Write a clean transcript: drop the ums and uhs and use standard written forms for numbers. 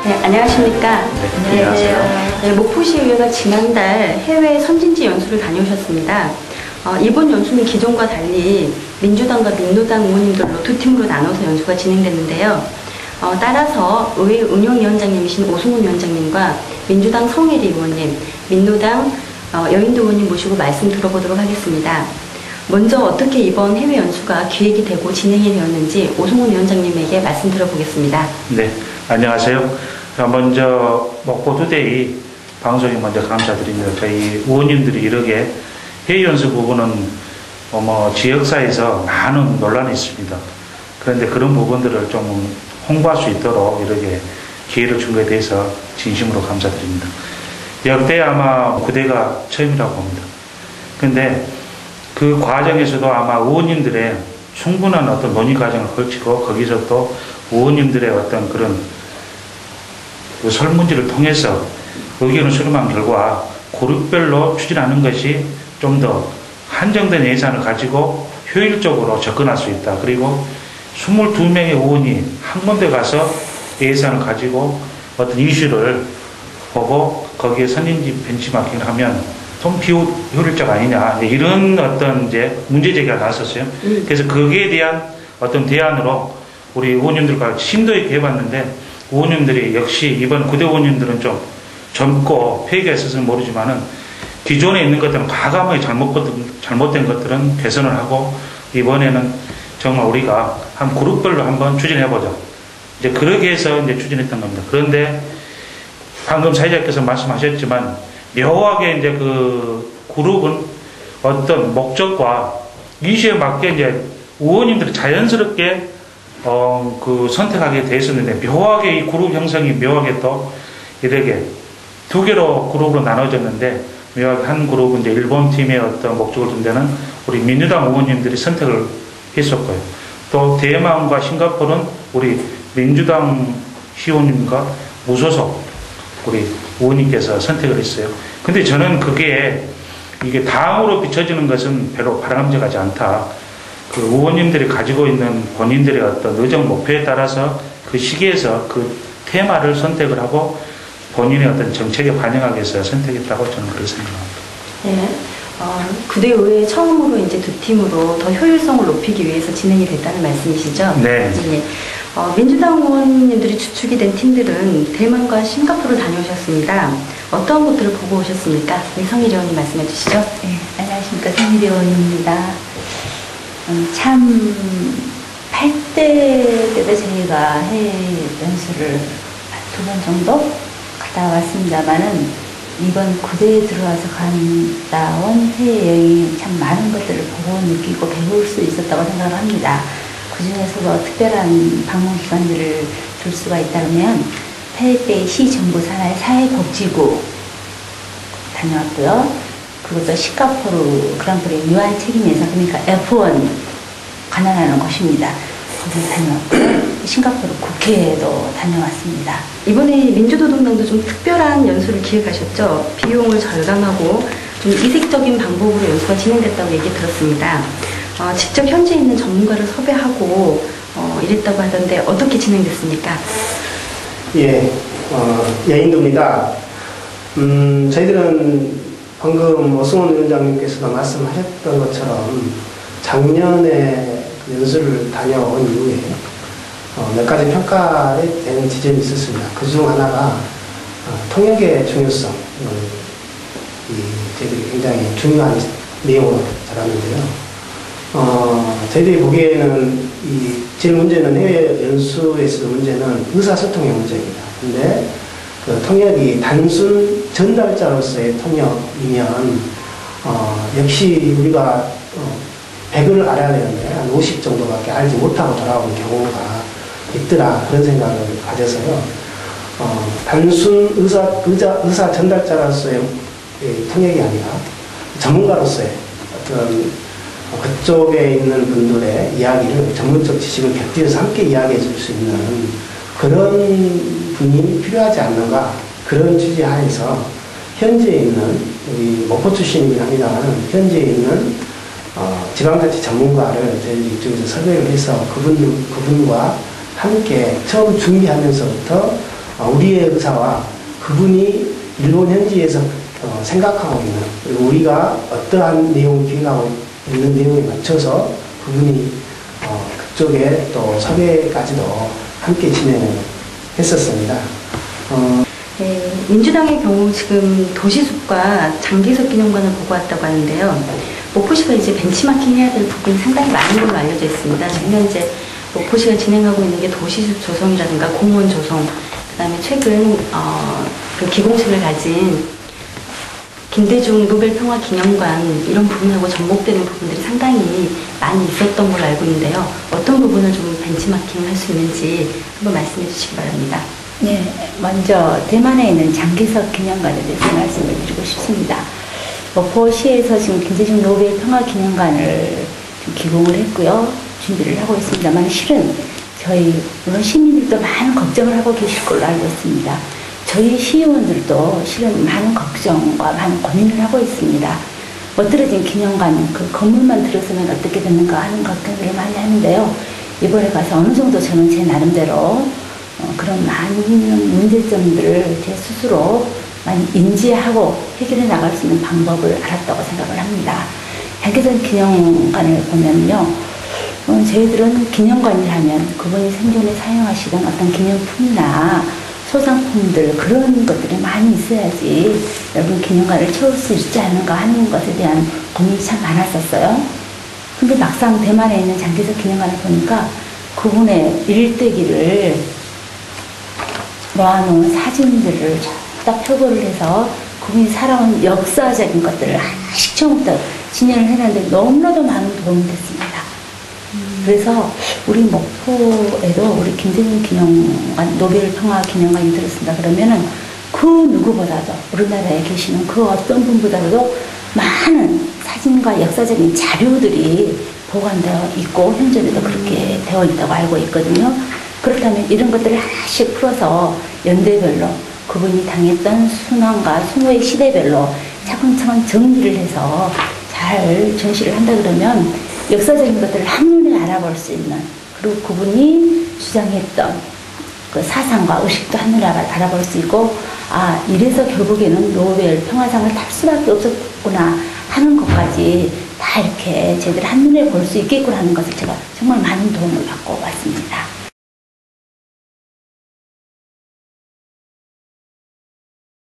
네, 안녕하십니까. 네, 안녕하세요. 네, 목포시의회가 지난달 해외 선진지 연수를 다녀오셨습니다. 이번 연수는 기존과 달리 민주당과 민노당 의원님들로 두 팀으로 나눠서 연수가 진행됐는데요. 따라서 의회 운영위원장님이신 오승훈 위원장님과 민주당 성혜리 의원님, 민노당 여인도 의원님 모시고 말씀 들어보도록 하겠습니다. 먼저 어떻게 이번 해외 연수가 기획이 되고 진행이 되었는지 오승훈 위원장님에게 말씀 들어보겠습니다. 네, 안녕하세요. 먼저 목포투데이 방송에 먼저 감사드립니다. 저희 의원님들이 이렇게 해외 연수 부분은 지역사에서 많은 논란이 있습니다. 그런데 그런 부분들을 좀 홍보할 수 있도록 이렇게 기회를 준 것에 대해서 진심으로 감사드립니다. 역대 아마 9대가 처음이라고 봅니다. 그런데 그 과정에서도 아마 의원님들의 충분한 어떤 논의 과정을 거치고 거기서 또 의원님들의 어떤 그런 그 설문지를 통해서 의견을 수렴한 결과 그룹별로 추진하는 것이 좀 더 한정된 예산을 가지고 효율적으로 접근할 수 있다. 그리고 22명의 의원이 한 군데 가서 예산을 가지고 어떤 이슈를 보고 거기에 선진지 벤치마킹을 하면 좀 비효율적 아니냐 이런 어떤 이제 문제 제기가 나왔었어요. 그래서 거기에 대한 어떤 대안으로 우리 의원님들과 심도 있게 해봤는데 의원님들이 역시 이번 9대 의원님들은 좀 젊고 폐기가 있어서는 모르지만은 기존에 있는 것들은 과감하게 잘못된 것들은 개선을 하고 이번에는 정말 우리가 한 그룹별로 한번 추진해보자. 이제 그러게 해서 이제 추진했던 겁니다. 그런데 방금 사회자께서 말씀하셨지만 묘하게 이제 그 그룹은 어떤 목적과 이슈에 맞게 이제 의원님들이 자연스럽게 그 선택하게 돼 있었는데 묘하게 이 그룹 형성이 묘하게 또 이렇게 두 개로 그룹으로 나눠졌는데 묘하게 한 그룹은 이제 일본 팀의 어떤 목적을 둔 데는 우리 민주당 의원님들이 선택을 했었고요. 또 대만과 싱가포르는 우리 민주당 시의원님과 무소속 우리 의원님께서 선택을 했어요. 근데 저는 그게 이게 당으로 비춰지는 것은 별로 바람직하지 않다. 그 의원님들이 가지고 있는 본인들의 어떤 의정 목표에 따라서 그 시기에서 그 테마를 선택을 하고 본인의 어떤 정책에 반영하기 위해서 선택했다고 저는 그렇게 생각합니다. 네. 9대 의회 처음으로 이제 두 팀으로 더 효율성을 높이기 위해서 진행이 됐다는 말씀이시죠? 네. 네. 민주당 의원님들이 주축이 된 팀들은 대만과 싱가포르를 다녀오셨습니다. 어떤 것들을 보고 오셨습니까? 성희리 의원님 말씀해 주시죠. 네, 안녕하십니까. 성희리 의원입니다. 참 8대 때도 저희가 해외 연수를 2번 정도 갔다 왔습니다만은 이번 9대에 들어와서 갔다 온 해외여행이 참 많은 것들을 보고 느끼고 배울 수 있었다고 생각을 합니다. 그 중에서도 특별한 방문 기관들을 들 수가 있다면 태백의 시정부 산하의 사회복지부 다녀왔고요. 그리고 또 싱가포르 그랑프리 유한 책임에서 그러니까 F1 관할하는 곳입니다. 거기 다녀왔고요. 싱가포르 국회에도 다녀왔습니다. 이번에 민주노동당도 좀 특별한 연수를 기획하셨죠. 비용을 절감하고 좀 이색적인 방법으로 연수가 진행됐다고 얘기 들었습니다. 직접 현지에 있는 전문가를 섭외하고 이랬다고 하던데 어떻게 진행됐습니까? 예, 여인도입니다. 저희들은 방금 오승훈 위원장님께서도 말씀하셨던 것처럼 작년에 연수를 다녀온 이후에 몇 가지 평가에 대한 지점이 있었습니다. 그 중 하나가 통역의 중요성, 저희들이 굉장히 중요한 내용으로 들었는데요. 저희들이 보기에는 제일 문제는 해외 연수에서도 문제는 의사소통의 문제입니다. 근데 그 통역이 단순 전달자로서의 통역이면 역시 우리가 100을 알아야 되는데 한 50 정도밖에 알지 못하고 돌아오는 경우가 있더라. 그런 생각을 가져서요. 단순 의사 전달자로서의 통역이 아니라 전문가로서의 어떤 그쪽에 있는 분들의 이야기를 전문적 지식을 곁들여서 함께 이야기해 줄 수 있는 그런 분이 필요하지 않는가. 그런 취지 하에서 현지에 있는 우리 목포 출신이긴 합니다만 현지에 있는 지방자치 전문가를 저희 이쪽에서 섭외를 해서 그분과 함께 처음 준비하면서부터 우리의 의사와 그분이 일본 현지에서 생각하고 있는, 그리고 우리가 어떠한 내용을 기획하고 있는 내용에 맞춰서 그분이 그쪽에 또 섭외까지도 함께 진행을 했었습니다. 네, 민주당의 경우 지금 도시숲과 장기석 기념관을 보고 왔다고 하는데요. 목포시가 이제 벤치마킹 해야 될 부분이 상당히 많은 걸로 알려져 있습니다. 지금 현재 목포시가 진행하고 있는 게 도시숲 조성이라든가 공원 조성, 그다음에 최근 그 기공식을 가진 김대중 노벨 평화 기념관 이런 부분하고 접목되는 부분들이 상당히 많이 있었던 걸로 알고 있는데요. 어떤 부분을 좀 벤치마킹을 할 수 있는지 한번 말씀해 주시기 바랍니다. 네, 먼저 대만에 있는 장기석 기념관에 대해서 말씀을 드리고 싶습니다. 목포시에서 지금 김대중 노벨 평화 기념관을 좀 기공을 했고요. 준비를 하고 있습니다만 실은 저희 물론 시민들도 많은 걱정을 하고 계실 걸로 알고 있습니다. 저희 시의원들도 실은 많은 걱정과 많은 고민을 하고 있습니다. 멋들어진 기념관, 그 건물만 들어서면 어떻게 됐는가 하는 걱정들을 많이 하는데요. 이번에 가서 어느 정도 저는 제 나름대로 그런 많은 문제점들을 제 스스로 많이 인지하고 해결해 나갈 수 있는 방법을 알았다고 생각을 합니다. 장기석 기념관을 보면요. 저희들은 기념관이라면 그분이 생전에 사용하시던 어떤 기념품이나 소장품들 그런 것들이 많이 있어야지 여러분 기념관을 채울 수 있지 않은가 하는 것에 대한 고민이 참 많았었어요. 근데 막상 대만에 있는 장기석 기념관을 보니까 그분의 일대기를 모아놓은 사진들을 딱 표고를 해서 그분이 살아온 역사적인 것들을 하나씩 처음부터 진행을 해놨는데 너무나도 많은 도움이 됐습니다. 그래서 우리 목포에도 우리 김대중 기념관, 노벨 평화 기념관이 들었습니다. 그러면은 그 누구보다도 우리나라에 계시는 그 어떤 분보다도 많은 사진과 역사적인 자료들이 보관되어 있고 현존에도 그렇게 되어 있다고 알고 있거든요. 그렇다면 이런 것들을 하나씩 풀어서 연대별로 그분이 당했던 순환과 수노의 시대별로 차근차근 정리를 해서 잘 전시를 한다 그러면 역사적인 것들을 한눈에 알아볼 수 있는, 그리고 그분이 주장했던 그 사상과 의식도 한눈에 알아볼 수 있고, 아, 이래서 결국에는 노벨 평화상을 탈 수밖에 없었구나 하는 것까지 다 이렇게 저희들이 한눈에 볼 수 있겠구나 하는 것을 제가 정말 많은 도움을 받고 왔습니다.